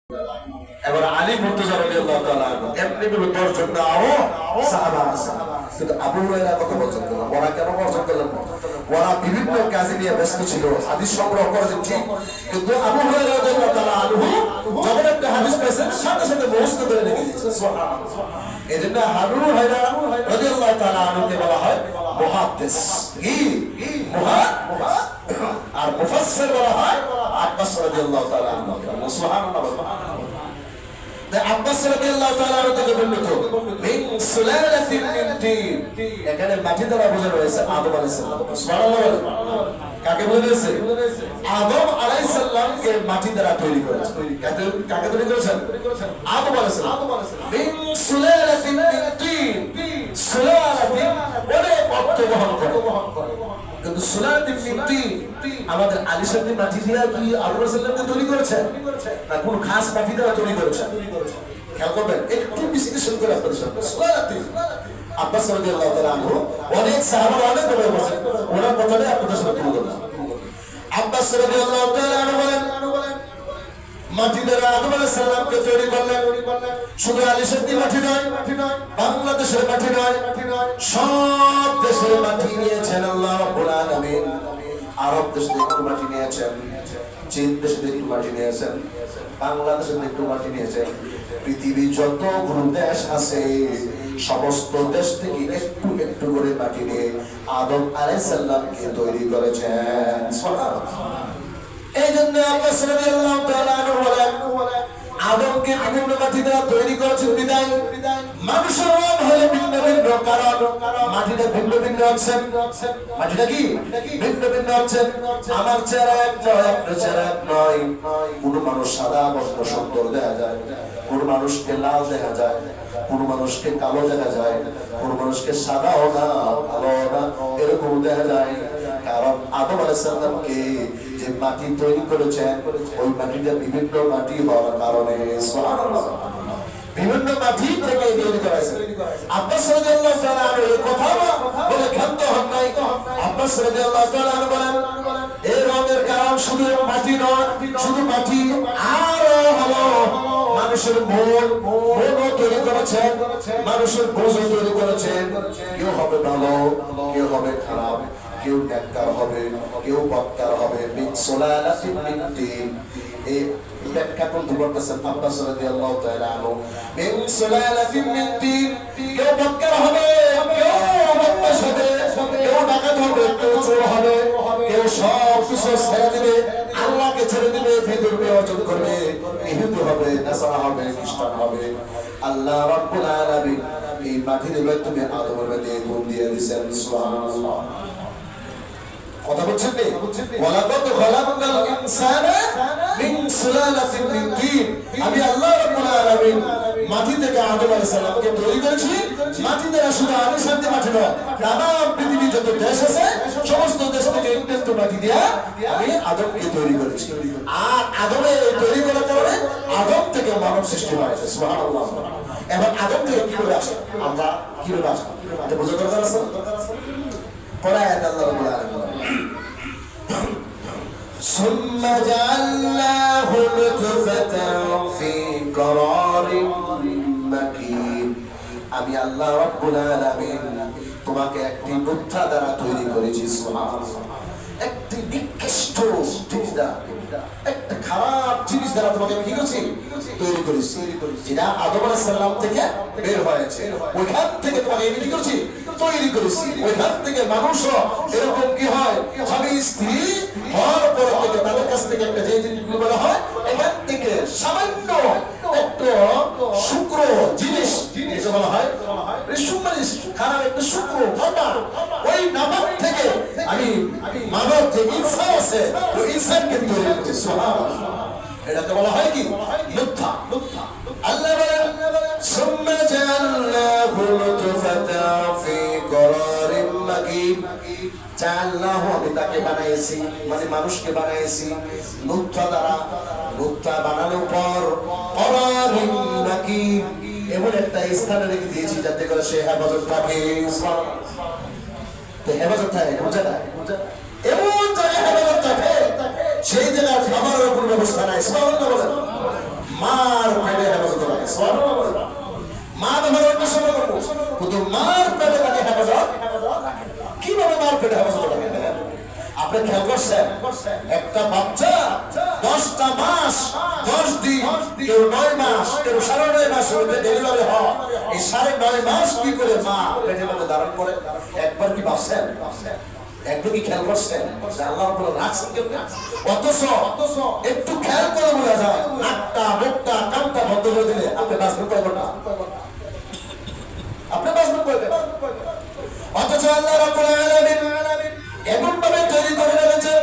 এবার আলী মুর্তজা রাদিয়াল্লাহু তাআলা এমনি ভাবে 10 জন নাও সাহাবা আছে, কিন্তু আবু হুরায়রা কথা বলছেন না। ওরা কেন বর্জন করলেন? ওরা বিভিন্ন কাজে নিয়ে ব্যস্ত ছিল, হাদিস সংগ্রহ করেছেন ঠিক, কিন্তু আবু হুরায়রা রাদিয়াল্লাহু তাআলা আনহু যখন একটা হাদিস পেয়েছেন সাথে সাথে মুখস্থ করে রেখে দিয়েছেন। সুবহানাল্লাহ। এজন্য আবু হুরায়রা রাদিয়াল্লাহু তাআলা আনহুকে বলা হয় মুহাদ্দিস, কি মুহাদ্দিস, আর মুফাসসির বলা হয় আব্বাস রাদিয়াল্লাহু তাআলা আনহু। সুবহানাল্লাহ। আব্বাস রাদিয়াল্লাহু তাআলা আনহু থেকে বর্ণিত মিন সুলালাতিন মিন তিন, এখানে মাটি দ্বারা বোঝানো হয়েছে আদম আলাইহিস সালাম। সুবহানাল্লাহ। কাকে বোঝানো হয়েছে? আদম আলাইহিস সালামকে মাটি দ্বারা তৈরি করেছেন। কাকে তৈরি করেছেন? আদম আলাইহিস সালাম। মিন সুলালাতিন মিন তিন, সুলালাতিন অনেক অর্থ বহন করে, কিন্তু সুলালাতিন মিন তিন আমাদের আলিশানের মাটি দিয়ে কি আদম আলাইহিস সালামকে তৈরি করেছেন, না কোন খাস মাটি দ্বারা তৈরি করেছেন? খেয়াল করবেন, একটু বিশ্লেষণ করে আপনাদের সামনে। সুলালাতিন আব্বাস রাদিয়াল্লাহু তাআলা আনহু অনেক সাহাবা অনেক বলে বলেছেন, ওনার কথাটা আপনাদের সামনে তুলে ধরলাম। আব্বাস রাদিয়াল্লাহু তাআলা আনহু বলেন মাটি দ্বারা আদম আলাইহিস সালামকে তৈরি করলেন। শুধু আলিশানের মাটি নয়, বাংলাদেশের মাটি নয়, সব দেশের মাটি নিয়েছেন আল্লাহ রাব্বুল আলামিন। আরব দেশে একটু মাটি নিয়েছেন, চীন দেশে একটু মাটি নিয়েছেন, বাংলাদেশে একটু মাটি নিয়েছেন। পৃথিবীর যতগুলো দেশ আছে সমস্ত দেশ থেকে একটু একটু করে মাটি নিয়ে আদম আলাইহিস সালামকে তৈরি করেছেন। এই জন্য আল্লাহ রাদিয়াল্লাহু তাআলা আনহু বলেন আদমকে বিভিন্ন মাটি দ্বারা তৈরি করেছেন বিদায় মানুষের রং হলো ভিন্ন ভিন্ন, কারণ মাটিটা ভিন্ন ভিন্ন আছেন। মাটিটা কি ভিন্ন ভিন্ন আছেন। আমার চেহারা এক নয়, আপনার চেহারা এক নয়। কোন মানুষ সাদা বর্ণ সুন্দর দেখা যায়, কোন মানুষকে লাল দেখা যায়, কোন মানুষকে কালো দেখা যায়, কোন মানুষকে সাদাও না ভালো না এরকম দেখা যায়। কারণ আদম আলাইহিস সালামকে যে মাটি তৈরি করেছেন ওই মাটিটা বিভিন্ন মাটি হওয়ার কারণে সুবহানাল্লাহ বিভিন্ন মাটি থেকে তৈরি করেছে। আব্বাস রাদিয়াল্লাহু তাআলা আনহু এই কথা বলে ক্ষান্ত হন নাই। আব্বাস রাদিয়াল্লাহু তাআলা আনহু বলেন এই রঙের কারণ শুধু মাটি নয়, শুধু মাটি আরো হলো মানুষের মনও তৈরি করেছেন, মানুষের বোঝও তৈরি করেছেন। কেউ হবে ভালো, কেউ হবে খারাপ, কেউ নেককার হবে, কেউ বদকার হবে। মিন সুলালাতিন মিন তিন, এই ব্যাখ্যা করতে বলতেছেন আব্বাস রাদিয়াল্লাহু তাআলা আনহু। মিন সুলালাতিন মিন তিন, কেউ বদকার হবে, কেউ বদমাশ হবে, কেউ ডাকাত হবে, কেউ চোর হবে, কেউ সব কিছু ছেড়ে দিবে, আল্লাহকে ছেড়ে দিবে, বিধর্মী অর্জন করবে, ইহুদি হবে, নাসারা হবে, খ্রিস্টান হবে। আল্লাহ রাব্বুল আলামিন এই মাটির মাধ্যমে আদমের মধ্যে গুণ দিয়ে দিয়েছেন। সুবহানাল্লাহ। কথা বলছেন নি? ওয়ালাকাদ খালাকনাল ইনসানা মিন সুলালাতিন মিন তিন, আমি আল্লাহ রাব্বুল আলামিন মাটি থেকে আদম আলাইহিস সালামকে তৈরি করেছি। মাটি দ্বারা শুধু আলিশান মাটি নয়, নানা পৃথিবীর যত দেশ আছে সমস্ত দেশ থেকে একটু একটু মাটি দিয়া আমি আদমকে তৈরি করেছি। আর আদমে তৈরি করার কারণে আদম থেকে মানব সৃষ্টি হয়েছে। সুবহানাল্লাহ। এবার আদম থেকে কি করে আসে, আমরা কি করে আসি, এটা বোঝা দরকার আছে। পরে আয়াত আল্লাহ রাব্বুল আলামিন ثم جعلناه نطفة في قرار مكين, আমি আল্লাহ রাব্বুল আলামিন তোমাকে একটি নুতফা দ্বারা তৈরি করেছি। সুবহানাল্লাহ। একটি নিকৃষ্ট জিনিস দ্বারা, একটা খারাপ জিনিস দ্বারা তোমাকে কি করেছি, তৈরি করেছি, যেটা আদম আলাইহিস সালাম থেকে বের হয়েছে। ওইখান থেকে তোমাকে কি করেছি, তৈরি করেছি। ওইখান থেকে মানুষও এরকম কি হয়, স্বামী স্ত্রী হওয়ার পর থেকে তাদের কাছ থেকে একটা যে জিনিসগুলো বলা হয়, এখান থেকে সামান্য একটা শুক্র জিনিস যেটা বলা হয়, খারাপ একটা শুক্র ওই নামক থেকে আমি মানব যে ইনসান আছে ওই ইনসানকে তৈরি করেছি। সুবহানাল্লাহ। এটাকে বলা হয় কি, নুতফা। আল্লাহ বলেন সুম্মা জাআলনাহু নুতফাতান ফি করারিন মাকিন, জাআলনাহু আমি তাকে বানাইছি, মানে মানুষকে বানাইছি নুতফা দ্বারা। নুতফা বানানোর পর করারিন মাকিন, এমন একটা স্থানে রেখে দিয়েছি যাতে করে সে হেফাজত থাকে। তো হেফাজত থাকে এমন জায়গায়, এমন জায়গায় হেফাজত থাকে সেই জায়গায় খাবারের কোনো ব্যবস্থা নাই। সুবহানাল্লাহ। মা মার পেটে তাকে হেফাজত কিভাবে মার পেটে হেফাজত রাখেন? আপনি খেয়াল করছেন একটা বাচ্চা 10টা মাস 10 দিন, কেউ 9 মাস, কেউ 9.5 মাস হইতে ডেলিভারি হয়। এই 9.5 মাস কি করে মা পেটের মধ্যে ধারণ করে? একবার কি ভাবছেন? একটু কি খেয়াল করছেন আল্লাহ বলে রাখছেন কেমনে? অথচ একটু খেয়াল করে বোঝা যায় নাকটা মুখটা কানটা বন্ধ করে দিলে আপনি বাঁচবেন পারবেন না, আপনি বাঁচবেন পারবেন। অথচ আল্লাহ রাব্বুল আলামিন এমন ভাবে তৈরি করে রেখেছেন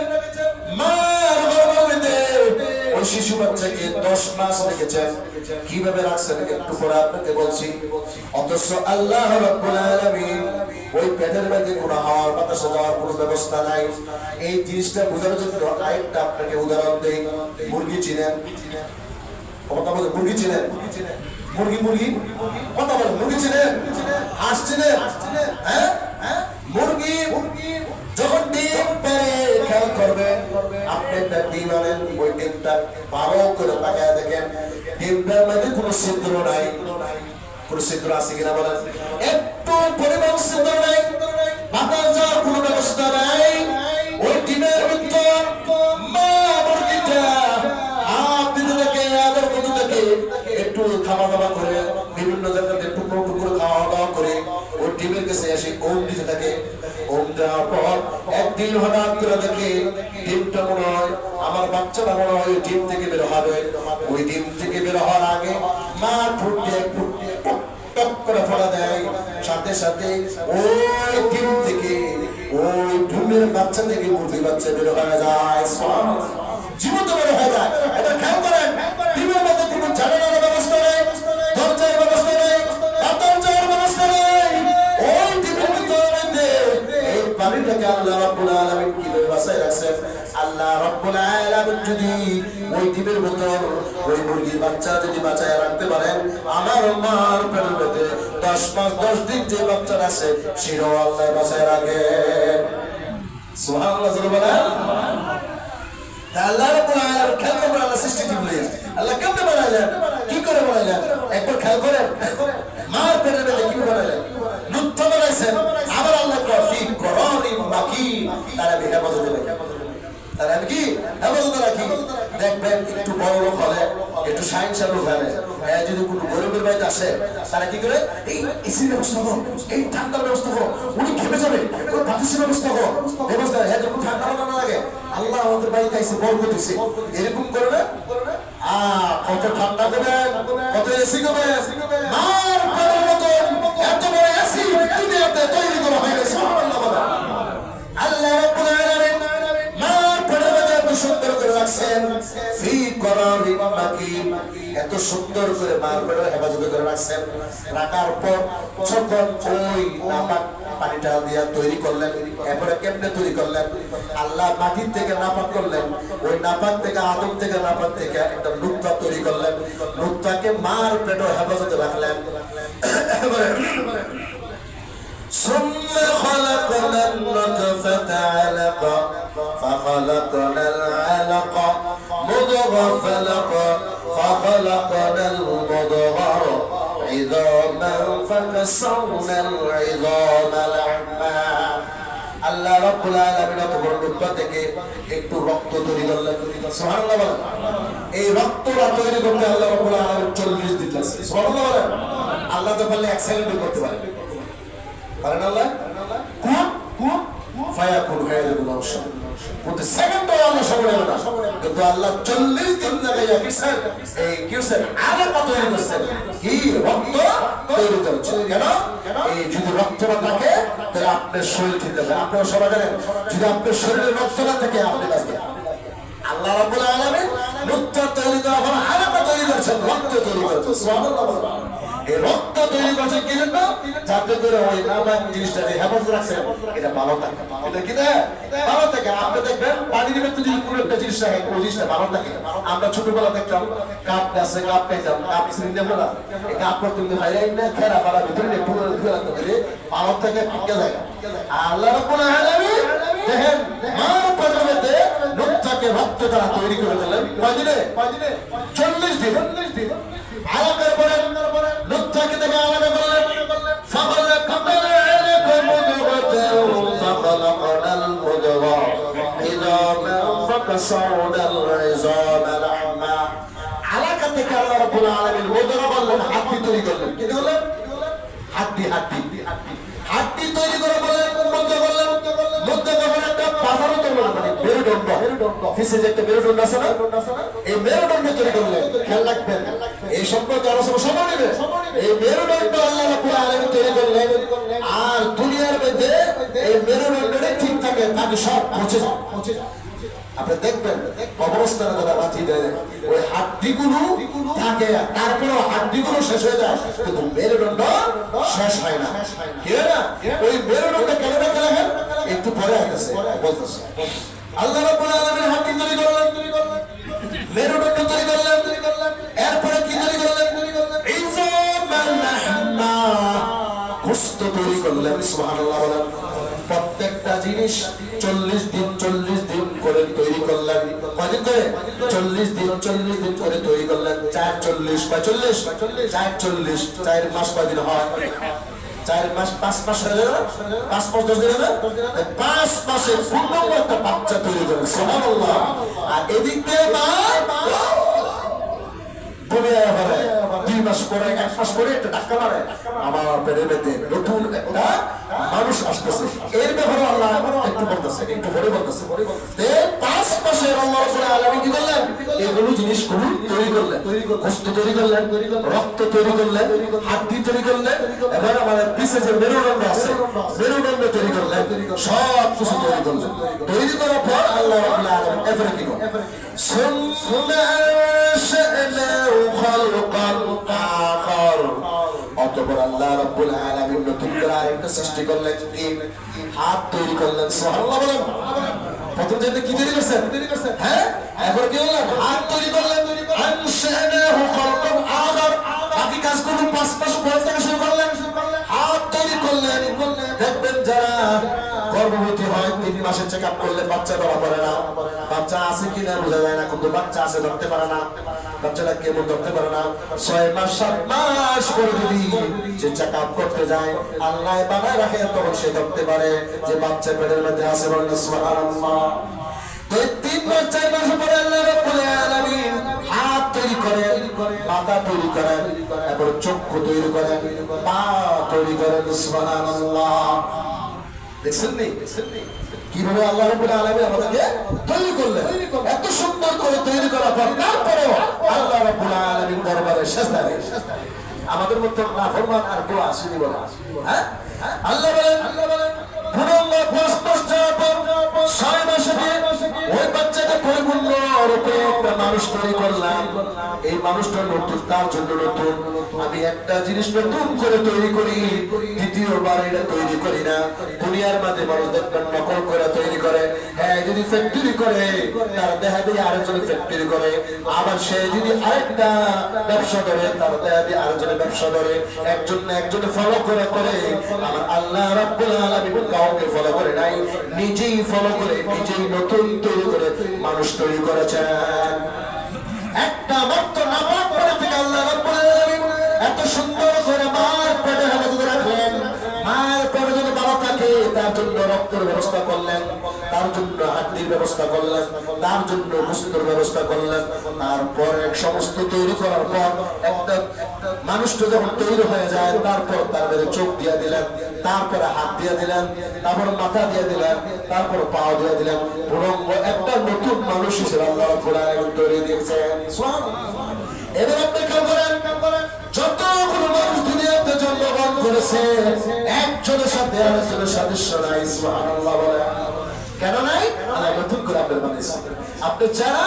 মার গর্ভে ওই শিশু বাচ্চাকে 10 মাস রেখেছেন। কিভাবে রাখছেন একটু পরে আপনাকে বলছি। অথচ আল্লাহ রাব্বুল আলামিন ওই পেটের মধ্যে কোনো হাওয়ার বাতাসে যাওয়ার কোনো ব্যবস্থা নাই। এই জিনিসটা বোঝানোর জন্য আরেকটা আপনাকে উদাহরণ দেই। মুরগি চিনেন? কথা বলে মুরগি চিনেন? মুরগি মুরগি কথা বলে মুরগি চিনেন? হাঁস চিনেন? হ্যাঁ, মুরগি যখন ডিম পারে খেয়াল করবেন, আপনি একটা ডিম আনেন, ওই ডিমটা ভালো করে তাকায় দেখেন ডিমটার মধ্যে কোনো ছিদ্র নাই। কোনো ছিদ্র আছে কিনা বলেন? একটু পরিমাণ ছিদ্র নাই, বাতাস যাওয়ার কোনো ব্যবস্থা নাই। ওই ডিমের ভিতর মা মুরগিটা হাত দিতে থাকে, আদর করতে থাকে, একটু খাওয়া দাওয়া করে, বিভিন্ন জায়গাতে টুকরো টুকরো খাওয়া দাওয়া করে ওই ডিমের কাছে এসে ওম দিতে থাকে। ওম দেওয়ার পর একদিন হঠাৎ করে দেখে ডিমটা মনে হয় আমার বাচ্চাটা মনে হয় ডিম থেকে বের হবে। ওই ডিম থেকে বের হওয়ার আগে মা ঠোঁট দিয়ে টক করে ফেলা দেয়, সাথে সাথে ওই ডিম থেকে ওই ডিমের বাচ্চা থেকে মুরগির বাচ্চা বের হয়ে যায়, জীবন্ত বের হয়ে যায়। এটা খেয়াল করেন, ডিমের মধ্যে কোনো জানালার ব্যবস্থা নেই, দরজার ব্যবস্থা নেই, বাতাস যাওয়ার ব্যবস্থা নেই। ওই ডিমের ভিতরে এই পানিটাকে আল্লাহ রাব্বুল আলামিন কিভাবে বাঁচায় রাখছেন? আল্লাহ রাব্বুল আলামিন যদি ওই ডিমের ভিতর ওই মুরগির বাচ্চা যদি বাঁচায় রাখতে পারেন, আমার মার পেটের মধ্যে 10 মাস 10 দিন যে বাচ্চা আছে সেটাও আল্লাহ বাঁচায় রাখে। সুবহানাল্লাহ বলেন। আল্লাহ রাব্বুল আলামিন খেয়াল করে আল্লাহ সৃষ্টি করলেন, আল্লাহ কেমনে বানাইলেন, কি করে বানাইলেন? একবার খেয়াল করেন মার পেটের মধ্যে কি বানাইলেন? নুতফা বানাইছেন, আবার আল্লাহ ফি করারিন মাকিন, তারা হেফাজত দেবে, তারা কি হেফাজত রাখি। দেখবেন একটু বড় লোক হলে, একটু সায়েন্সের লোক হলে, যদি কোনো গরিবের বাড়িতে আসে তারা কি করে? এই এসির ব্যবস্থা করো, এই ঠান্ডার ব্যবস্থা করো, উনি খেপে যাবে, ওই বাতাসের ব্যবস্থা করো, ব্যবস্থা যখন ঠান্ডা না লাগে আল্লাহ আমাদের বাড়িতে এসে বরকত দিছে, এরকম করে না? কত ঠান্ডা দেবেন, কত এসি দেবেন, মার পেটের মতো এত বড় এসি দুনিয়াতে তৈরি করা হয়ে গেছে। আল্লাহ রাব্বুল আলামিন মার পেটের মধ্যে এত সুন্দর করে রাখছেন, ফি করারিন মাকিন, এত সুন্দর করে মার পেটের হেফাজত করে রাখছেন। রাখার পর যখন ওই নাপাক পানিটা দিয়া তৈরি করলেন, এরপরে কেমনে তৈরি করলেন? আল্লাহ মাটির থেকে নাপাক করলেন, ওই নাপাক থেকে আদম থেকে নাপাক থেকে একটা নুতফা তৈরি করলেন, নুতফাকে মার পেটের হেফাজতে রাখলেন। ثم خلقنا النطفة علقة فخلقنا العلقة مضغة فخلقنا المضغة عظاما فكسونا العظام لحما। আল্লাহ রাব্বুল আলামিন তখন নুতফা থেকে একটু রক্ত তৈরি করলেন। সুবহানাল্লাহ বলেন। এই রক্তটা তৈরি করতে আল্লাহ রাব্বুল আলামিন 40 দিন লাগছে। সুবহানাল্লাহ বলেন। আল্লাহ তো বললে এক সেকেন্ডে করতে পারে, পারেন আল্লাহ? কুন ফায়াকুন হয়ে যাবে অবশ্য, প্রতি সেকেন্ডে আল্লাহ সময় নেবে না, কিন্তু আল্লাহ 40 দিন লাগাইয়া কিসের এই কিসের আলাদা তৈরি করছেন, কি রক্ত তৈরি করছেন। কেন? এই যদি রক্ত না থাকে তাহলে আপনার শরীর ঠিক থাকবে। আপনারা সবাই জানেন যদি আপনার শরীরে রক্ত না থাকে আপনি বাঁচবেন। আল্লাহ রাব্বুল আলামিন নুতফা তৈরি করার পর আলাদা তৈরি করেছেন, রক্ত তৈরি করেছেন। সুবহানাল্লাহ। এই রক্ত তৈরি করছে কি জন্য? যাতে করে ওই নাপাক জিনিসটা হেফাজত রাখছেন, এটা ভালো থাকে, এটা কি দেয় ভালো থাকে। আপনি দেখবেন পানির ভিতরে যদি কোনো একটা জিনিস রাখেন ওই জিনিসটা ভালো থাকে। আমরা ছোটবেলা দেখতাম কাপ গাছে কাপ খাইতাম, কাপ সিলিন্ডার বলা এই কাপ করতে কিন্তু হাইরাই না খেরা পাড়া ভিতরে পুরো দিলে ভালো থাকে, টিকে যায়। আল্লাহ রাব্বুল আলামিন দেখেন মার পেটের মধ্যে নুতফাকে রক্ত দ্বারা তৈরি করে দিলেন কয়দিনে? 40 দিন। আলাদা করে নুতফাকে থেকে আলাদা করলেন, সাউদাল ইযামা লাহমা আলাকা থেকে আল্লাহ রাব্বুল আলামিন ওদেরও বললেন হাড্ডি তৈরি করলেন কি করলেন হাড্ডি তৈরি করে বললেন মধ্যে করলেন একটা পাথরও তৈরি করলেন মানে মেরুদণ্ড ফিসে যে একটা মেরুদণ্ড আছে না এই মেরুদণ্ড তৈরি করলেন খেয়াল রাখবেন এই সম্পর্কে আলোচনা সময় নেবে এই মেরুদণ্ড আল্লাহ রাব্বুল আলামিন তৈরি করলেন আর দুনিয়ার মধ্যে এই মেরুদণ্ডটা ঠিক থাকে তাকে সব পচে যায় আপনি দেখবেন কবরস্থানে যারা লাঠি দেয় ওই হাড্ডিগুলো থাকে তারপরেও হাড্ডিগুলো শেষ হয়ে যায় কিন্তু মেরুদণ্ড শেষ হয় না কি হয় না ওই মেরুদণ্ড কেন রাখেন একটু পরে আসতেছে বলতেছে আল্লাহ রাব্বুল আলামিন হাড্ডি তৈরি করলেন মেরুদণ্ড তৈরি করলেন এরপরে কি তৈরি করলেন ইযামান লাহমা গোশত তৈরি করলেন সুবহানাল্লাহ বলেন প্রত্যেকটা জিনিস 40 দিন করে তৈরি করলেন কয়দিন করে 40 দিন করে তৈরি করলেন 40 4 মাস কয়দিন হয় 4 মাস 5 মাস হয়ে গেল 5 মাস 10 দিন না 5 মাসে পূর্ণাঙ্গ একটা বাচ্চা তৈরি করলেন সুবহানাল্লাহ আর এদিক দিয়ে দুনিয়ায় হবে 2 মাস পরে 1 মাস পরে একটা ধাক্কা মারে আমার পেটের মধ্যে নতুন একটা মানুষ আসতেছে এর ব্যাপারে আল্লাহ একটু বলতেছে একটু পরে বলতেছে 5 মাসে আল্লাহ রাব্বুল আলামিন কি করলেন এগুলো জিনিসগুলো তৈরি করলেন গোশত তৈরি করলেন রক্ত তৈরি করলেন হাড্ডি তৈরি করলেন এবার আমাদের পিছে যে মেরুদণ্ড আছে মেরুদণ্ড তৈরি করলেন সব কিছু তৈরি করলেন তৈরি করার পর আল্লাহ রাব্বুল আলামিন এবারে কি করলেন অতঃপর আল্লাহ রাব্বুল আলামিন নতুন করে আরেকটা সৃষ্টি করলেন হাত তৈরি করলেন সুবহানাল্লাহ বলেন প্রথম যেটা কি তৈরি করছেন হ্যাঁ এখন কি হলো হাত তৈরি করলেন আনশানাহু খালকান আখার বাকি কাজগুলো 5 মাস পরে থেকে শুরু করলেন হাত তৈরি করলেন দেখবেন যারা গর্ভবতী হয় 3 মাসের চেকআপ করলে বাচ্চা ধরা পড়ে না বাচ্চা আছে কিনা বোঝা যায় না কিন্তু বাচ্চা আছে ধরতে পারে না বাচ্চাটা কেমন ধরতে পারে না 6 মাস 7 মাস পরে যদি যে চেকআপ করতে যায় আল্লাহ বানায় রাখে তখন সে ধরতে পারে যে বাচ্চা পেটের মধ্যে আছে বলেন সুবহানাল্লাহ তো 3 মাস 4 মাস পরে আল্লাহ রাব্বুল আলামিন হাত তৈরি করেন মাথা তৈরি করেন তারপর চক্ষু তৈরি করেন পা তৈরি করেন সুবহানাল্লাহ দেখছেন নি কিভাবে আল্লাহ রাব্বুল আলামিন আমাদেরকে তৈরি করলেন এত সুন্দর করে তৈরি করার পর তারপরেও আল্লাহ রাব্বুল আলামিন দরবারে সিজদা দেন আমাদের মধ্যে নাফরমান আর কেউ আসেনি বলে হ্যাঁ আল্লাহ বলেন পূর্ণ 5 মাস যাওয়ার পর 6 মাসে ওই বাচ্চাটা পরিপূর্ণ রূপে একটা মানুষ তৈরি করলাম এই মানুষটা নতুন তার জন্য নতুন আমি একটা জিনিস নতুন করে তৈরি করি দ্বিতীয়বার এটা তৈরি করি না দুনিয়ার মাঝে মানুষ দেখবেন নকল করে তৈরি করে হ্যাঁ যদি ফ্যাক্টরি করে তার দেখা দিয়ে আরেকজন ফ্যাক্টরি করে আবার সে যদি আরেকটা ব্যবসা করে তার দেখা দিয়ে আরেকজনের ব্যবসা করে একজনে ফলো করে আমার আল্লাহ রাব্বুল আলামিন কাউকে ফলো করে নাই নিজেই ফলো করে নিজেই নতুন তৈরি করে মানুষ তৈরি করেছেন একটা মাত্র নাপাক করে থেকে আল্লাহ রাব্বুল আলামিন এত সুন্দর করে মার পেটে হেফাজত রাখলেন মার পেটে যদি বাবা থাকে তার জন্য রক্তের ব্যবস্থা করলেন তার জন্য হাড্ডির ব্যবস্থা করলেন তার জন্য গোশতের ব্যবস্থা করলেন তারপর এক সমস্ত তৈরি করার পর একটা মানুষটা যখন তৈরি হয়ে যায় তারপর তার মধ্যে চোখ দিয়ে দিলেন তারপরে হাত দিয়ে দিলেন তারপর মাথা দিয়ে দিলেন তারপর পাও দিয়ে দিলেন পুরঙ্গ একটা নতুন মানুষ হিসেবে আল্লাহ রাব্বুল আলামিন তৈরি দিয়েছেন সুবহানাল্লাহ এবার আপনি খেয়াল করেন যতগুলো মানুষ দুনিয়াতে জন্মগ্রহণ করেছে একজনের সাথে আরেকজনের সাদৃশ্য নাই সুবহানাল্লাহ বলেন কেন নাই আল্লাহ নতুন করে আপনাদের বানিয়েছে আপনি যারা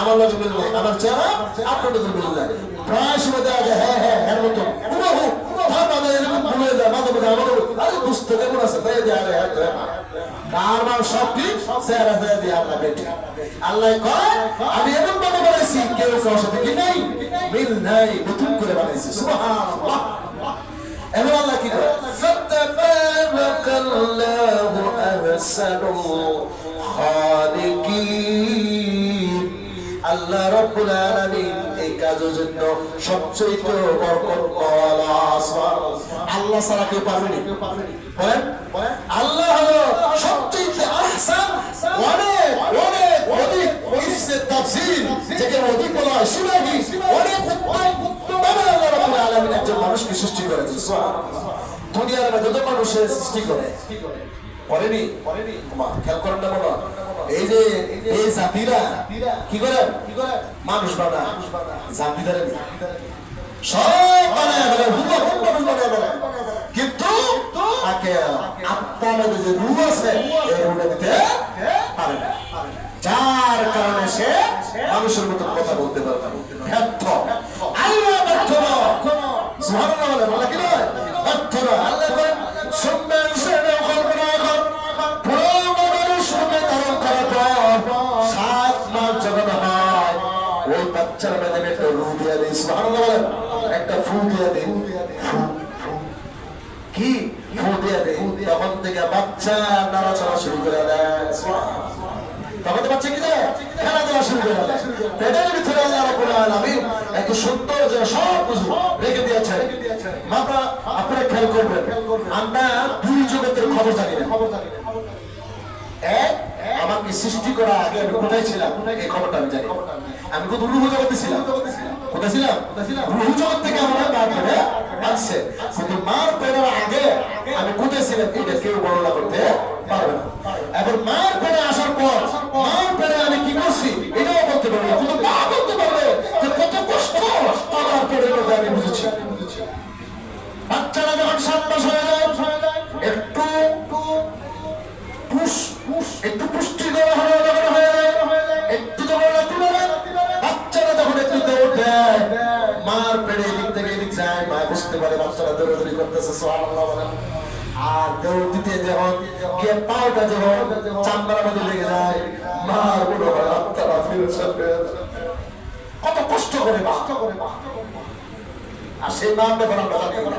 আমার লগে মিল নাই আমার যারা আপনাদের মিল নাই প্রায় সময় দেখা যায় হ্যাঁ এর মতো হুবহু তার মানে এরকম ভুলে যায় মাঝে মাঝে আমাদের আরে বুঝতে কেমন আছে তাই দিয়ে আরে তার মান সব ঠিক চেহারা চেহারা দিয়ে আল্লাহ বেটি আল্লাহ কয় আমি এমন ভাবে বানাইছি কেউ কারোর সাথে কি নাই মিল নাই নতুন করে বানাইছি সুবহানাল্লাহ এমন আল্লাহ কি করে ফাতাবারাকাল্লাহু আহসানুল খালিকিন আল্লাহ রাব্বুল আলামিন এই কাজের জন্য সবচেয়ে বরকতওয়ালা আল্লাহ ছাড়া কেউ পারবে না বলেন আল্লাহ হলো সবচেয়ে আহসান অনেক অনেক অধিক তাফসীর তাফসীর যেটা অধিক বলা হয় শিবাগী অনেক উত্তম ভাবে আল্লাহ রাব্বুল আলামিন একজন মানুষকে সৃষ্টি করেছেন সুবহানাল্লাহ দুনিয়ার মধ্যে যত মানুষের সৃষ্টি করেনি মা খেয়াল করেন না বাবা এই যে এই জাতিরা কি করে মানুষ বানায় জাতিরা সব বানায় বলে কিন্তু তাকে আত্মার মধ্যে যে রূহ আছে এই রূহটা দিতে পারে না যার কারণে সে মানুষের মতো কথা বলতে পারে না ব্যর্থ আল্লাহ ব্যর্থ সুবহানাল্লাহ বলে বলা কি নয় ব্যর্থ না আল্লাহ বলেন সুম্মান সানা কলবনা কর পুরো মানুষ রূপে ধারণ করার পর 7 মাস যখন হয় ওই বাচ্চার মধ্যে একটা রূহ দিয়ে দেয় সুবহানাল্লাহ বলেন একটা ফুল দিয়ে দেয় কি ফুল দিয়ে দেয় তখন থেকে বাচ্চা নাড়াচাড়া শুরু করে দেয় তখন তো বাচ্চা কি দেয় খেলাধুলা শুরু করে দেয় পেটের ভিতরে আল্লাহ রাব্বুল আলামিন এত সুন্দর যে সব কিছু রেখে দিয়েছে আপনারা খেয়াল করবেন আমরা দুই জগতের খবর জানি না এক আমাকে সৃষ্টি করা আগে আমি কোথায় ছিলাম এই খবরটা আমি জানি আমি কিন্তু রূহ জগতে ছিলাম কোথায় ছিলাম রূহ জগৎ থেকে আমার মা পেটে আসছে কিন্তু মার পেটের আগে আমি কোথায় ছিলাম এটা কেউ বর্ণনা করতে পারবে না এবার মার পেটে আসার পর মার পেটে আমি কি করছি এটাও বলতে পারবে না কিন্তু মা বলতে পারবে যে কত কষ্ট আমার পেটের মধ্যে আমি বুঝেছি বাচ্চারা যখন 7 মাস হয়ে যায় একটু পুষ্টি দেওয়া হয়ে যায় একটু বাচ্চারা যখন একটু দৌড় দেয় মার পেড়ে এদিক থেকে এদিক যায় মা বুঝতে পারে বাচ্চারা দৌড়াদৌড়ি করতেছে সুবহানাল্লাহ বলেন আর দৌড় দিতে যখন গিয়ে পাওটা যখন চামড়ার মধ্যে লেগে যায় মার মনে হয় আত্মারা ফিরে আসবে কত কষ্ট করে মা আর সেই মা ব্যাপার আমরা জানি না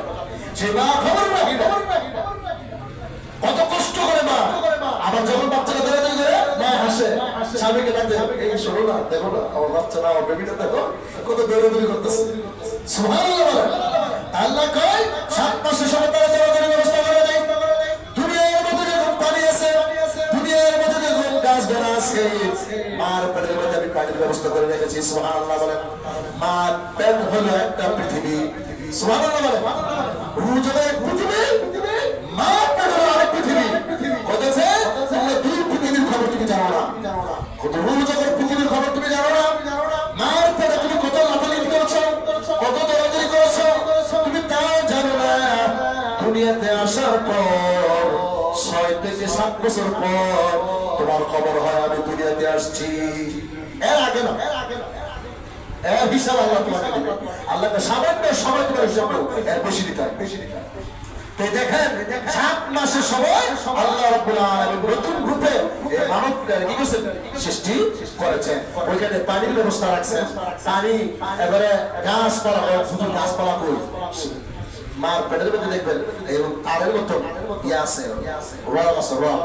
সেই মা খবর রাখি না কত কষ্ট করে মা আবার যখন বাচ্চারা দৌড়াদৌড়ি করে মা হাসে স্বামীকে ডাকে এই শোনো না দেখো না আমার বাচ্চারা আমার বেবিটা দেখো কত দৌড়াদৌড়ি করতেছে সুবহানাল্লাহ বলেন আল্লাহ কয় 7 মাসের সময় তারা দৌড়াদৌড়ির ব্যবস্থা করে দেয় দুনিয়ার মধ্যে যে পানি আছে দুনিয়ার মধ্যে যে গাছগাছরা আছে মার পেটের মধ্যে আমি পানির ব্যবস্থা করে রেখেছি সুবহানাল্লাহ বলেন মার পেট হলো একটা পৃথিবী সুবহানাল্লাহ বলেন রূহ জগৎ পৃথিবী মা পেট হলো আরেক পৃথিবী কতছে তোমরা দুই পৃথিবীর খবর তুমি জানো না কত রূহ জগৎ পৃথিবীর খবর তুমি জানো না মার পেটে তুমি কত লাফালাফি করেছো কত দৌড়াদৌড়ি করেছো তুমি তাও জানো না দুনিয়াতে আসার পর 6 থেকে 7 বছর পর তোমার খবর হয় আমি দুনিয়াতে আসছি এর আগে না এর হিসাব আল্লাহ তোমাকে দিবে আল্লাহকে সামান্য সময় তোমার হিসাব এর বেশি দিতে হবে তাই দেখেন 7 মাসের সময় আল্লাহ রাব্বুল আলামিন নতুন রূপে এই মানবকে কি করেছেন সৃষ্টি করেছেন ওইখানে পানির ব্যবস্থা রাখছেন পানি এবারে গাছপালা শুধু গাছপালা কই মার পেটের মধ্যে দেখবেন এরকম তারের মতো ইয়ে আছে রগ আছে রগ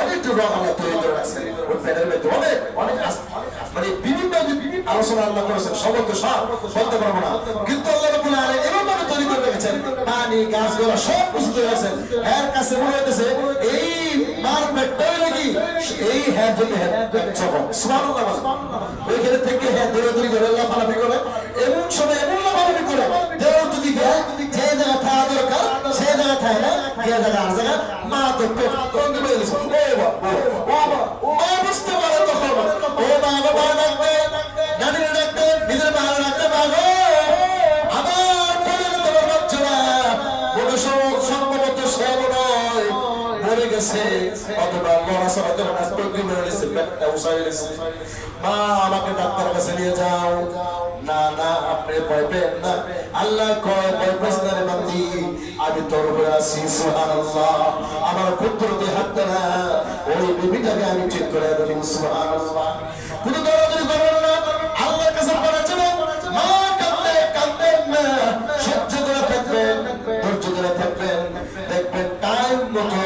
অনেক রগ আল্লাহ তৈরি করে রাখছেন ওই পেটের মধ্যে অনেক মানে বিভিন্ন আলোচনা আল্লাহ করেছেন সবত সব বলতে পারবো না কিন্তু আল্লাহ রাব্বুল আলামিন এমন ভাবে তৈরি করে রেখেছেন পানি গাছগুলো সব কিছু তৈরি আছেন এর কাছে মনে হইতেছে এই মার পেটটাই নাকি এই হ্যাঁ যদি হ্যাঁ সুবহানাল্লাহ ওইখানে থেকে হ্যাঁ দৌড়াদৌড়ি করে আল্লাহ ফালাফি করে এমন সময় এমন লাফালাফি করে দেওয়ার যদি যে জায়গা থাকা দরকার সে জায়গা থাকে না যে জায়গা আর জায়গা মা তো পেট কোন দিকে গেছে ও বুঝতে পারে তখন ও বাবা ডাকবে নানির ডাকবে নিজের মা ডাকবে বাবা আমার পেটের তোমার বাচ্চারা কোনো সম্ভবত সে নয় মরে গেছে অথবা লড়াচড়া করে নাস্তি মেরে গেছে পেটটা উসাই গেছে মা আমাকে ডাক্তারের কাছে নিয়ে যাও না না আপনি ভয় পেন না আল্লাহ কয় ভয় পাস না রে বান্দি আমি তোর উপরে আছি সুবহানাল্লাহ আমার কুদরতি হাতটা না ওই বিবিটাকে আমি ঠিক করে দেব সুবহানাল্লাহ কোন দরদি করবেন না আল্লাহর কাছে পড়াচ্ছেন মা কাঁদলে কাঁদবেন না সহ্য করে থাকবেন ধৈর্য ধরে থাকবেন দেখবেন টাইম মতো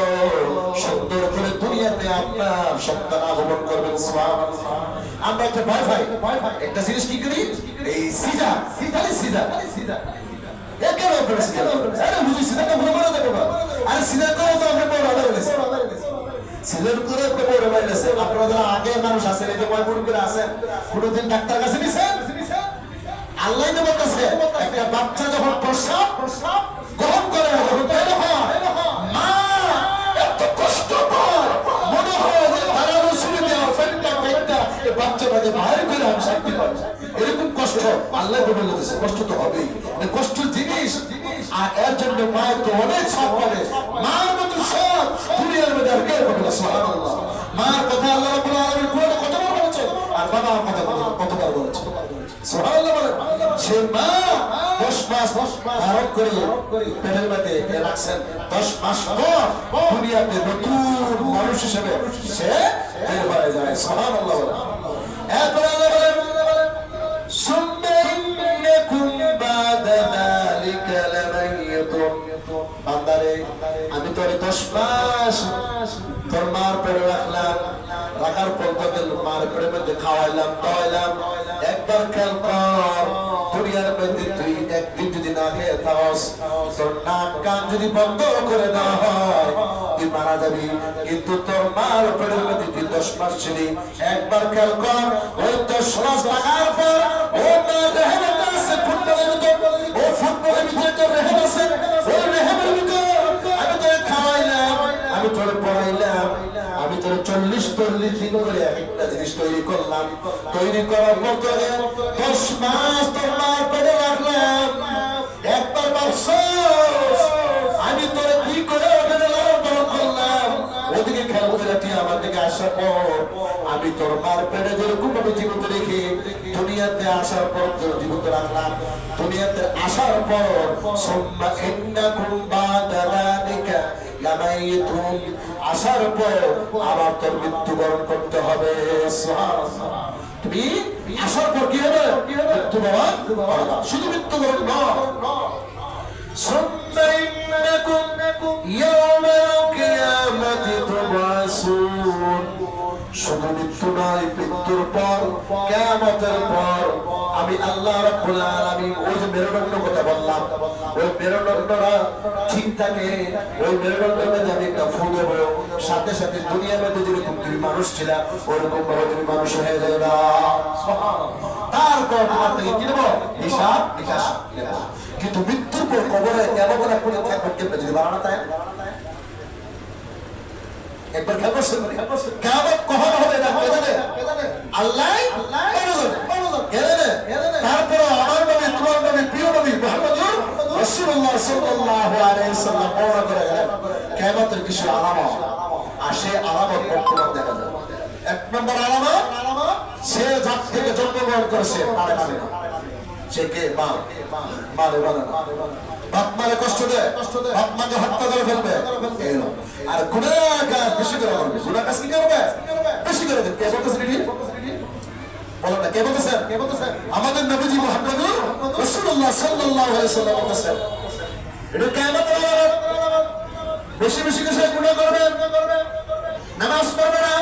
সুন্দর করে দুনিয়াতে আপনার সন্তান আগমন করবেন সুবহানাল্লাহ আমরা একটা ভয় পাই একটা জিনিস কি করি এই সিজা একের উপরে সিজা আরে বুঝি সিজাটা ভুলে বলে দেবো আরে সিজা করে তো আমরা বড় হয়ে গেছে সিজার করে তো বড় হয়ে গেছে আপনারা যারা আগের মানুষ আছেন, এই যে ময়মুর করে আছেন, কোনোদিন ডাক্তার কাছে নিছেন? আল্লাহ তো বলতেছে একটা বাচ্চা যখন প্রস্রাব গ্রহণ করে বের হয়, মা এত কষ্ট পায়, মনে হয় যে তারা রসুলি দেওয়া ফেলটা পেটটা এই বাচ্চাটাকে বাইরে করে আমি শান্তি পাই। এরকম কষ্ট আল্লাহ তো বলে দিচ্ছে, কষ্ট তো হবেই, কষ্ট জিনিস। আর এর জন্য মায়ের তো অনেক সব পাবে, মার মতো সব দুনিয়ার মধ্যে আর কেউ পাবে না। সুবহানাল্লাহ। মার কথা আল্লাহ রাব্বুল আলামিন কোরআনে কতবার বলেছে, আর বাবার কথা কতবার বলেছে। সুবহানাল্লাহ বলেন। সে মা 10 মাস ধারণ করে পেটের মধ্যে রাখছেন, 10 মাস পর দুনিয়াতে নতুন মানুষ হিসেবে সে বের হয়ে যায়। সুবহানাল্লাহ বলেন। এরপর আল্লাহ বলেন সুম্মা ইন্নাকুম বাদা যালিকা লামাইতুম। বান্দারে আমি তোর 10 মাস তোর মার পেটে রাখলাম, রাখার পর তোকে মার পেটের মধ্যে খাওয়াইলাম খাওয়াইলাম। একবার খেয়াল কর, দুনিয়ার মধ্যে তুই একদিন যদি না খেয়ে থাকস, তোর নাক কান যদি বন্ধ করে দেওয়া হয় তুই মারা যাবি। কিন্তু তোর মার পেটের মধ্যে তুই 10 মাস ছিলি। একবার খেয়াল কর, ওই 10 মাস থাকার পর ও মা রেহেমের আছে, ফুটবলের ভিতর, ও ফুটবলের ভিতরে তোর রেহেম আছে, ওই রেহেমের ভিতর আমি তোরে খাওয়াইলাম, আমি তোরে পড়াইলাম, আমি তোরে 40-40 দিন করে একটা জিনিস তৈরি করলাম। তৈরি করার পর তোরে 10 মাস তোর মার পেটে রাখলাম। একবার ভাবছস আমি তোরে কি করে ওখানে লালন পালন করলাম? ওদিকে খেয়াল করে তুই আমার দিকে আসার পর আমি তোর মার পেটে যেরকম ভাবে জীবিত রেখে দুনিয়াতে আসার পর তোর জীবিত রাখলাম। দুনিয়াতে আসার পর সুম্মা ইন্নাকুম বাদা যালিকা লামাইতুম। আসার পর আবার তোর মৃত্যুবরণ করতে হবে। সুবহানাল্লাহ। তুমি আসার পর কি হবে? মৃত্যুবরণ। শুধু মৃত্যুবরণ নয়, সুম্মা ইন্নাকুম ইয়াওমাল কিয়ামাতি তুবআসুন। শুধু মৃত্যু নয়, মৃত্যুর পর কিয়ামতের পর আমি আল্লাহ রাব্বুল আলামিন ওই যে মেরুদণ্ড কথা বললাম, ওই মেরুদণ্ডরা ঠিক থাকে, ওই মেরুদণ্ডের মধ্যে আমি একটা ফু দেব, সাথে সাথে দুনিয়ার মধ্যে যেরকম তুমি মানুষ ছিল ওরকম ভাবে তুমি মানুষ হয়ে যাবে না। তারপর তোমার থেকে কি নেব? হিসাব নিকাশ নেব। কিন্তু মৃত্যুর পর কবরে কেমন করে থাকবে কেমন যদি বানানো তাই একবার খেয়াল করছেন? কেমন কখন হবে না আল্লাহ তারপরে আমার নবী, তোমার নবী, প্রিয় নবী মুহাম্মদুর রাসূলুল্লাহ সাল্লাল্লাহু আলাইহি ওয়াসাল্লাম বর্ণনা করে গেলেন কিয়ামতের কিছু আলামত। আর সেই আলামত বর্তমান দেখা যায়। 1 নম্বর আলামত, সে যার থেকে জন্মগ্রহণ করেছে তারে মানে না। সে কে? মা। মারে মানে না। বাপ মারে কষ্ট দেয়, বাপ মাকে হত্যা করে ফেলবে। আর গুনাহগার বেশি করে করবে। গুনাহ কাজ কি করবে? বেশি করে দেবে। কে বলতেছেন এটি? বলেন না, কে বলতেছেন? আমাদের নবীজি মুহাম্মদুর রাসূলুল্লাহ সাল্লাল্লাহু আলাইহি ওয়াসাল্লাম বলতেছেন এটা কিয়ামতের আলামত। বেশি বেশি করে গুনাহ করবে, নামাজ পড়বে না,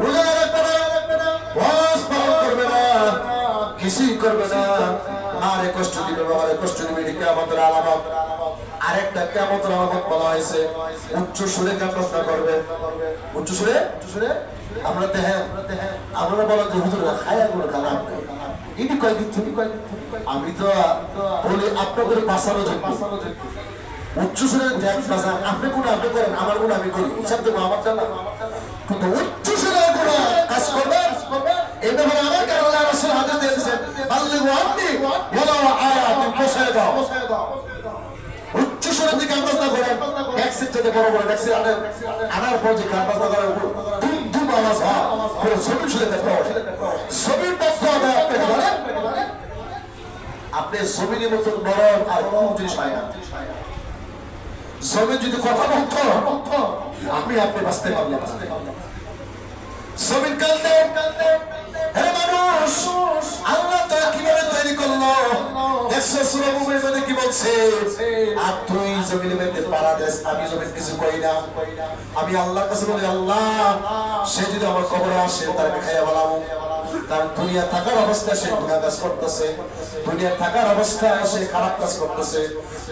রোজা রাখবে না, ওয়াজ পালন করবে না, কিছুই করবে না, মারে কষ্ট দিবে, বাবারে কষ্ট দিবে। এটা কিয়ামতের আলামত। আরেকটা কিয়ামতের আলামত বলা হয়েছে, উচ্চ সুরে গান বাজনা করবে। উচ্চ সুরে আমরা দেখেন, আমরা বলা যে হুজুর খায়া গুলো খারাপ, ইনি কয়েকদিন ছুটি কয়েকদিন। আমি তো বলি আপনাদের বাঁচানো যোগ্য। উচ্চ সুরে বাজান আপনি গুণ আপনি করেন, আমার গুণ আমি করি, হিসাব দেবো আমার জানা। কিন্তু উচ্চ সুরে গুণা কাজ করবে, এই ব্যাপারে আমার কারণে আল্লাহ রাসূল হাদিস দিয়েছেন, বাল্লিগু আন্নি ওয়ালাউ আয়াতিন, পৌঁছে দাও। উচ্চ সুরের দিকে আন্দাজ করেন, ট্যাক্সির থেকে বড় বড় ট্যাক্সি আনার পর যে আন্দাজ করার উপর দুম দুম আওয়াজ হয়, পুরো ছবি শুনে দেখতে হবে। ছবির পক্ষ আদায় আপনাকে বলেন, আপনি ছবির মতন বড় আর কোন জিনিস হয় না। ছবি যদি কথা বলতো আপনি বাঁচতে পারলেন। ছবির কালতে হে মানুষ, আল্লাহ তা কিভাবে তৈরি করলো দেখছো? সূরা মুমিনের মধ্যে কি বলছে? আর তুই জমিনের মধ্যে পাড়া দেশ, আমি জমিন কিছু কই না। আমি আল্লাহর কাছে বলি, আল্লাহ সে যদি আমার কবরে আসে তাকে খাইয়া বলাবো। কারণ দুনিয়া থাকার অবস্থায় সে গুনাহ কাজ করতেছে, দুনিয়া থাকার অবস্থায় সে খারাপ কাজ করতেছে,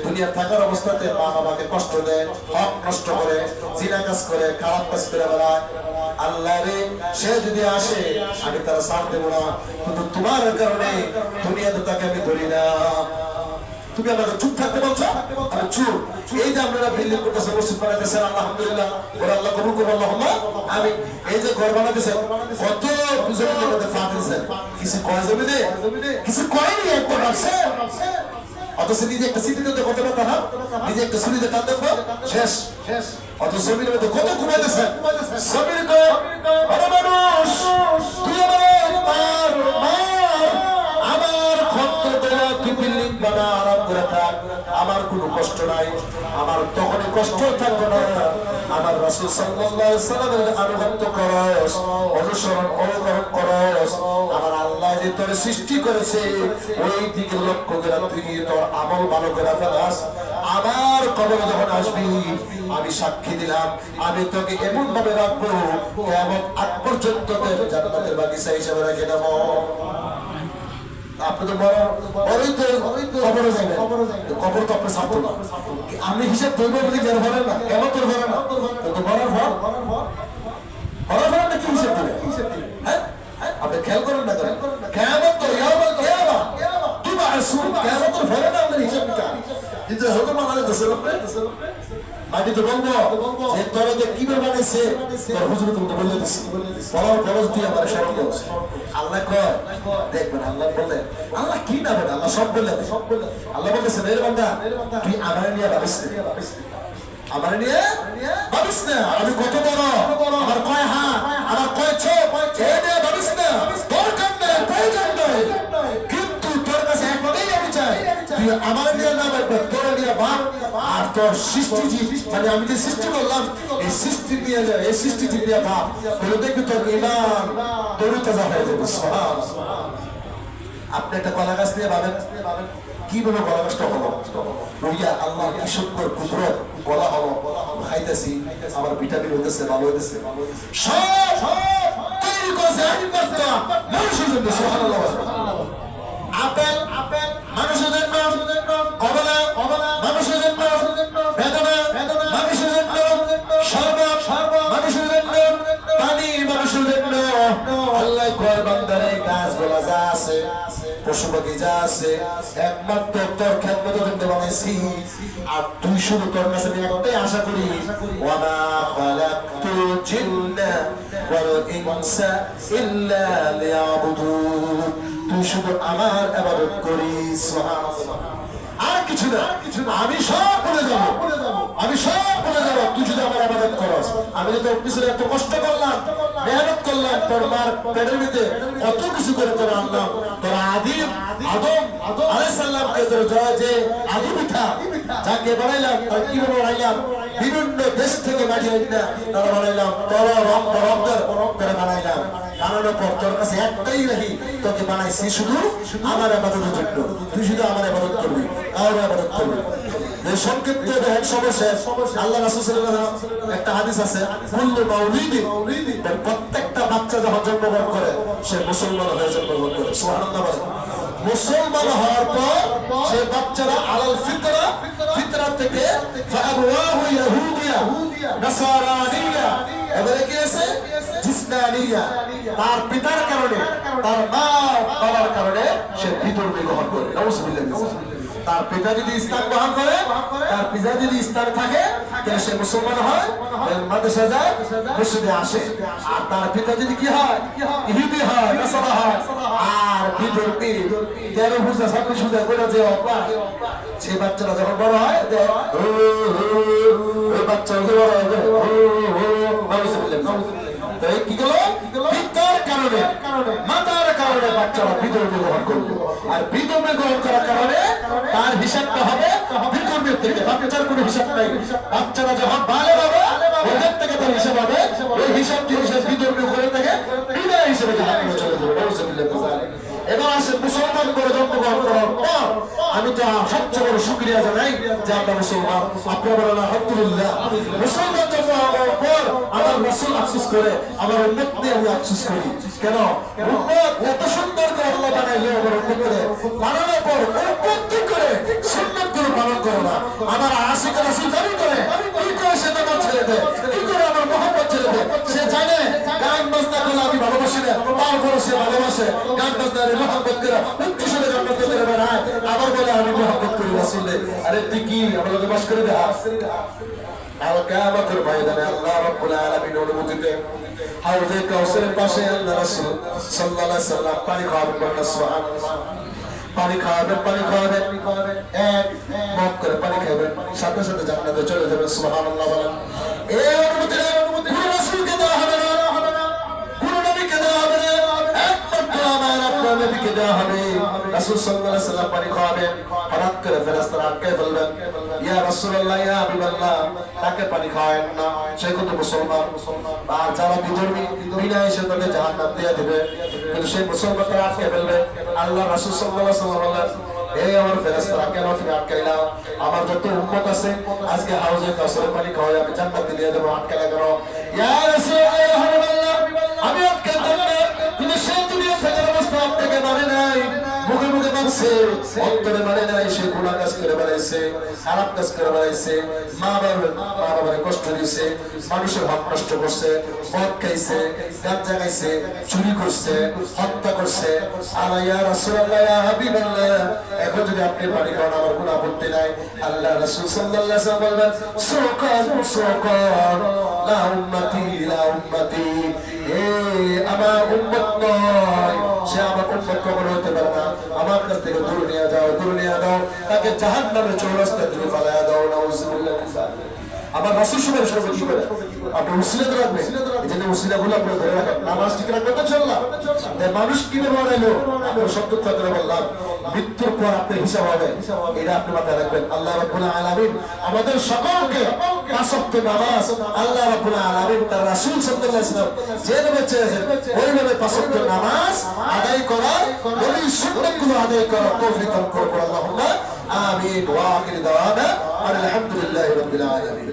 দুনিয়া থাকার অবস্থাতে মা বাবাকে কষ্ট দেয়, হক নষ্ট করে, জিনা কাজ করে, খারাপ কাজ করে বেড়ায়। আল্লাহ রে, সে যদি আসে আমি তার সাথ দেব না, কিন্তু তোমার কারণে দুনিয়াতে তাকে আমি ধরি না। তুমি আমাকে চুপ থাকতে বলছো, আমি চুপ। এই যে আপনারা বিল্ডিং করতেছে, মসজিদ বানাইতেছেন, আলহামদুলিল্লাহ, ওরা আল্লাহ কবুল করুন, আল্লাহুম্মা আমিন। এই যে ঘর বানাইতেছেন, কত জমিনের মধ্যে ফা দিয়েছেন, কিছু কয় জমিনে, কিছু কয়নি, একবার ভাবছে। অথচ নিজে একটা সিটিতে কত কথা না, নিজে একটা সুরিতে টান দেখবো শেষ। অত জমির মধ্যে কত ঘুমাইতেছেন, জমির তো বড় মানুষ, তুই আমার আমার খন্দ দেওয়া, তুই বিল্ডিং বানা, আরাম করে থাক, আমার কোনো কষ্ট নাই, আমার তখনই কষ্ট থাকবে না। আমার রাসূল সাল্লাল্লাহু আলাইহি সাল্লামের আনুগত্য করস, অনুসরণ অনুকরণ করস। আমার আল্লাহ যে তোর সৃষ্টি করেছে ওই দিকে লক্ষ্য করে তুই তোর আমল ভালো করে ফেলাস। আমার কবরে যখন আসবি আমি সাক্ষী দিলাম, আমি তোকে এমন ভাবে রাখবো কিয়ামত আগ পর্যন্ত জান্নাতের বাগিচা হিসেবে রেখে দেব। আপনি তো বড়ই তো কবরে যাবেন, কবর তো আপনি ছাড়তো না, আপনি হিসাব ধরবো বলে জ্ঞান ভরেন না, কেন তোর ভরে না, তো বলার ভর না, কি হিসাব দিবে? হ্যাঁ, আপনি খেয়াল করেন না, করেন কিয়ামত তো ইয়াউমুল কিয়ামা তুবা আসুন, কিয়ামত তো ভরে না আমাদের হিসাব নিকাশ। কিন্তু হয়তো মানালে তো মাটি তো বলবো যে তোরা যে কিভাবে বানাইছে তোর হুজুর তুমি বলে দিছি, বলার খরচ দিয়ে আমার স্মরণ করছে। আল্লাহ কয় দেখবেন, আল্লাহ বলে, আল্লাহ কি না বলে, আল্লাহ সব বলে, আল্লাহ বলতেছে এর বান্দা তুই আমার নিয়ে ভাবিস না, আমার নিয়ে ভাবিস না, আমি কত বড়, আমার কয় হাত, আমার কয় চোখ, এই নিয়ে ভাবিস না, দরকার নেই, প্রয়োজন নেই। কিন্তু তোর কাছে একটাই আমি চাই, তুই আমার নিয়ে না ভাববে, তোর নিয়ে ভাব। আর তোর সৃষ্টি মানে আমি যে সৃষ্টি করলাম এই সৃষ্টি নিয়ে যায়, এই সৃষ্টি নিয়ে ভাব, তাহলে দেখবি তোর ইমান তরুতাজা হয়ে যাবে। আপনি একটা কলা গাছ নিয়ে ভাবেন, কিভাবে কলা গাছটা হলো, রইয়া আল্লাহ কি সুন্দর কুদরত, কলা হলো, খাইতেছি, আমার ভিটামিন হইতেছে, ভালো হইতেছে, সব তৈরি করেছে মানুষের জন্য। সুবহানাল্লাহ। আপেল মানুষের জন্য, কমলা মানুষের জন্য, বেদানা মানুষের জন্য, শরবত মানুষের জন্য, পানি মানুষের জন্য। আল্লাহ কয় বান্দারে গাছগুলা যা আছে, পশু পাখি যা আছে, একমাত্র তোর খেদমতের জন্য বানাইছি। আর তুই শুধু তোর কাছে একটাই আশা করি, ওয়ামা খালাকতুল জিন্না ওয়াল ইনসা ইল্লা লিয়াবুদুন, তুই শুধু আমার ইবাদত করিস। সুবহানাল্লাহ। আর কিছু না, আমি সব ভুলে যাবো, আমি সব ভুলে যাবো তুই যদি আমার ইবাদত করস। আমি তো তোর পিছনে এত কষ্ট করলাম, মেহনত করলাম, তোর মার পেটের ভিতরে কত কিছু করে তোর আনলাম, তোর আদিম আদম আলাইহিস সালামকে তোর যে আদি পিঠা যাকে বানাইলাম, তার কিভাবে বানাইলাম, বিভিন্ন দেশ থেকে মাটি আইনা তারা বানাইলাম, তোর রক্তের করে বানাইলাম। কারণ তোর কাছে একটাই রাখি, তোকে বানাইছি শুধু আমার ইবাদতের জন্য, তুই শুধু আমার ইবাদত করবি, কারোর ইবাদত করবি। এই সংক্ষিপ্ত এক সর্বশেষ আল্লাহ রাসূল সাল্লাল্লাহু আলাইহি ওয়াসাল্লাম একটা হাদিস আছে, কুল্লু মাউলিদিন, প্রত্যেকটা বাচ্চা যখন জন্মগ্রহণ করে সে মুসলমান হয়ে জন্মগ্রহণ করে। সুবহানাল্লাহ। মুসলমান হওয়ার পর সে বাচ্চারা আলাল ফিতরা, ফিতরা থেকে ফাআবওয়াহু ইয়াহুদিয়া নাসারানিয়া, এবারে কি আছে জিসনানিয়া, তার পিতার কারণে, তার মা বাবার কারণে সে বিধর্মী গ্রহণ করে। নাউযুবিল্লাহ। তার পিতা যদি ইসলাম গ্রহণ করে, তার পিতা যদি ইসলাম থাকে, তাহলে সে মুসলমান হয়, মাদ্রাসা যায়, মসজিদে আসে। আর তার পিতা যদি কি হয়, ইহুদি হয়, নাসারা হয়, আর বিধর্মী 13 পূজা 26 পূজা করে যে অভ্যাস, সেই বাচ্চারা যখন বড় হয়, ওই বাচ্চা বড় হবে কি গেল, পিতার কারণে মাতার কারণে বাচ্চারা বিধর্মী গ্রহণ করবে। আর বিধর্মী গ্রহণ করার কারণে তার হিসাবটা হবে বিধর্মীর থেকে, বাচ্চার কোনো হিসাব নাই। বাচ্চারা যখন বালে হবে ওদের থেকে তার হিসাব হবে, ওই হিসাব যদি সে বিধর্মী করে থাকে বিদায় হিসেবে চলে যাবে। এবার আসে মুসলমান করে জন্মগ্রহণ করার পর আমি তো সবচেয়ে বড় শুকরিয়া জানাই যে আমরা মুসলমান। আপনারা বলেন আলহামদুলিল্লাহ। মুসলমান যখন হওয়ার পর আমার রাসূল আফসোস করে, আমার উম্মত নিয়ে আমি আফসোস করি। কেন? উম্মত এত সুন্দর করে আল্লাহ বানাইলো আমার উম্মতকে, বানানোর পর উম্মত কি করে সুন্নাতগুলো পালন করে না। আমার আশিক রাসূল দাবি করে, কি করে সে নামাজ ছেড়ে দেয়, কি করে আমার মহব্বত ছেড়ে দেয়। সে জানে গান বাজনা করলে আমি ভালোবাসি না, তারপরে সে ভালোবাসে গান বাজনা মহব্বত করে উচ্চস্বরে গান বাজনা করে বেড়ায়, আবার বলে আমি মহব্বত করি রাসূলে। আরে তুই কি আমার লোকে বাস করে দেখা? আল কিয়ামতের ময়দানে আল্লাহ রাব্বুল আলামিন অনুমতিতে হাউজে কাউসারের পাশে আল্লাহ রাসূল সাল্লাল্লাহু আলাইহি ওয়াসাল্লাম পানি খাওয়াবেন। বলেন সুবহানাল্লাহ। পানি খাওয়াবেন, পানি খাওয়াবেন, এক মগ করে পানি খাবেন, সাথে সাথে জান্নাতে চলে যাবেন। সুবহানাল্লাহ বলেন। এই অনুমতি কোন রাসূলকে দেওয়া হবে না, কোন নবীকে দেওয়া হবে না, একমাত্র আমার আপনার নবীকে দেওয়া হবে। রাসূল সাল্লাল্লাহু আলাইহি ওয়াসাল্লাম পানি খাওয়াবেন, হঠাৎ করে ফেরেশতারা আটকে ফেলবেন, ইয়া রাসূলুল্লাহ, ইয়া হাবিবাল্লাহ, তাকে পানি খাওয়ায়েন না, সে কিন্তু মুসলমান। আর যারা বিধর্মী বিনা এসে তাদের জাহান্নাম দিয়ে দিবে, কিন্তু সেই মুসলমানকে আটকে ফেলবে। আল্লাহ রাসূল সাল্লাল্লাহু আলাইহি ওয়াসাল্লাম বলেন, এই আমার ফেরেশতারা কেন তুমি আটকাইলা? আমার যত উম্মত আছে আজকে হাউজে কাউসারে পানি খাওয়াই আমি জান্নাতে দিয়ে দেব, আটকাইলা কেন? ইয়া রাসূলুল্লাহ, ইয়া হাবিবাল্লাহ, আমি আটকাইতাম না, কিন্তু সে দুনিয়া থেকে অবস্থা আপনাকে মানে নাই, মুখে মুখে মানছে, অন্তরে মানে নাই। সে গুনাহ কাজ করে বেড়াইছে, খারাপ কাজ করে বেড়াইছে, মা বাবার কষ্ট দিয়েছে, মানুষের হক নষ্ট করছে, মদ খাইছে, গাঁজা খাইছে, চুরি করছে, হত্যা করছে। আর ইয়া রাসূলুল্লাহ, ইয়া হাবিবাল্লাহ, এখন যদি আপনি পানি খাওয়ান আমার কোনো আপত্তি নাই। আল্লাহ রাসূল সাল্লাল্লাহু আলাইহি ওয়াসাল্লাম বললেন, সুকান সুকান লা উম্মতি লা উম্মতি, আমার উম্মত নয়, সে আমার উম্মত কখনো হতে পারে না। আমার কাছ থেকে দূরে নিয়ে যাও, দূরে নিয়ে দাও, তাকে জাহান্নামের চৌরাস্তায় তুমি ফালায়া দাও। নাউযুবিল্লাহ। আমার রাসূল সুবহান আল্লাহ কি করে আপনি উসিলা রাখবেন, এই জন্য উসিলাগুলো আপনি ধরে রাখেন। নামাজ ঠিক রাখবেন তো ইনশাআল্লাহ। মানুষ কিভাবে বানাইলো আপনার সত্য কথা বললাম, মৃত্যুর পর আপনার হিসাব হবে, এটা আপনি মাথায় রাখবেন। আল্লাহ রাব্বুল আলামিন আমাদের সকলকে পাঁচ ওয়াক্ত নামাজ আল্লাহ রাব্বুল আলামিন তার রাসূল সাল্লাল্লাহু আলাইহি ওয়াসাল্লাম যেভাবে চেয়েছেন ওইভাবে পাঁচ ওয়াক্ত নামাজ আদায় করার, ওই সুন্নাতগুলো আদায় করার তৌফিক দান করুন। আল্লাহুম্মা আমিন। ওয়া আখির দাওয়ানা আলহামদুলিল্লাহি রাব্বিল আলামিন।